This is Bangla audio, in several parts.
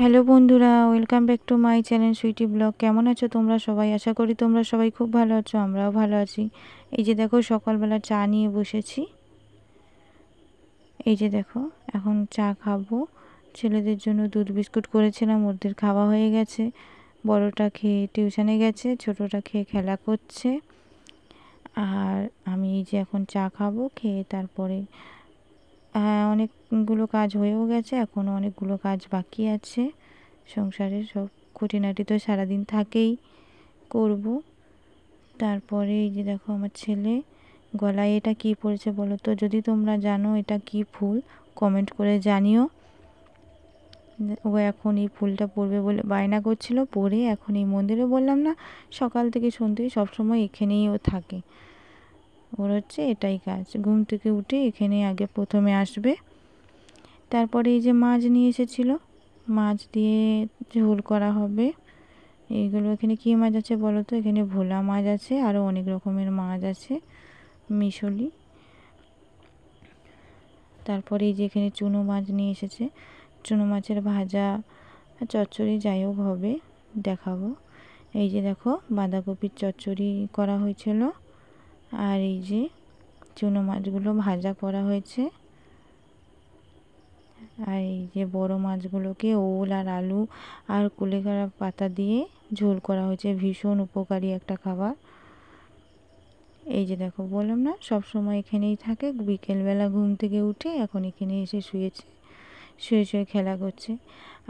হ্যালো বন্ধুরা, welcome back to my channel sweety blog. কেমন আছো তোমরা সবাই? আশা করি তোমরা সবাই খুব ভালো আছো, আমরাও ভালো আছি। এই যে দেখো সকালবেলা চা নিয়ে বসেছি। এই যে দেখো এখন চা খাবো। ছেলেদের জন্য দুধ বিস্কুট করেছিলাম, ওদের খাওয়া হয়ে গেছে। বড়টা খেয়ে টিউশনে গেছে, ছোটটা খেয়ে খেলা করছে। আর আমি এই যে এখন চা খাবো, খেয়ে তারপরে অনেকগুলো কাজ হয়েও গেছে, এখনও অনেকগুলো কাজ বাকি আছে। সংসারের সব খুঁটিনাটি তো সারাদিন থাকেই, করব। তারপরে এই যে দেখো আমার ছেলে গলায় এটা কি পড়েছে বলো তো? যদি তোমরা জানো এটা কি ফুল, কমেন্ট করে জানিও। ও এখন এই ফুলটা পরবে বলে বায়না করছিল, পরে এখন এই মন্দিরে, বললাম না সকাল থেকে সন্ধ্যে সবসময় এখানেই ও থাকে। ওর হচ্ছে এটাই কাজ, ঘুম থেকে উঠে এখানে আগে প্রথমে আসবে। তারপরে এই যে মাছ নিয়ে এসেছিলো, মাছ দিয়ে ঝোল করা হবে। এইগুলো এখানে কী মাছ আছে বলো তো? এখানে ভোলা মাছ আছে, আরও অনেক রকমের মাছ আছে, মিশলি। তারপরে এই যে এখানে চুনো মাছ নিয়ে এসেছে, চুনো মাছের ভাজা, চচ্চড়ি যাই হোক হবে, দেখাবো। এই যে দেখো বাঁধাকপির চচ্চড়ি করা হয়েছিল, আর এই যে চুনো মাছগুলো ভাজা করা হয়েছে। আর এই যে বড় মাছগুলোকে ওল আর আলু আর কুলেখাড়া পাতা দিয়ে ঝোল করা হয়েছে, ভীষণ উপকারী একটা খাবার। এই যে দেখো বললাম না সব সময় এখানেই থাকে, বিকেলবেলা ঘুম থেকে উঠে এখন এখানে এসে শুয়েছে, শুয়ে শুয়ে খেলা করছে।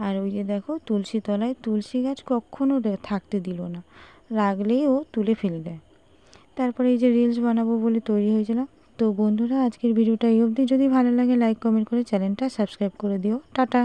আর ওই যে দেখো তুলসী তলায় তুলসী গাছ কখনো থাকতে দিল না, রাখলেই ও তুলে ফেলে দেয়। তারপরে এই যে রিলস বানাবো বলে তৈরি হয়েছিলাম। তো বন্ধুরা আজকের ভিডিওটা এই অবধি। যদি ভালো লাগে লাইক কমেন্ট করে চ্যানেলটা সাবস্ক্রাইব করে দিও। টাটা।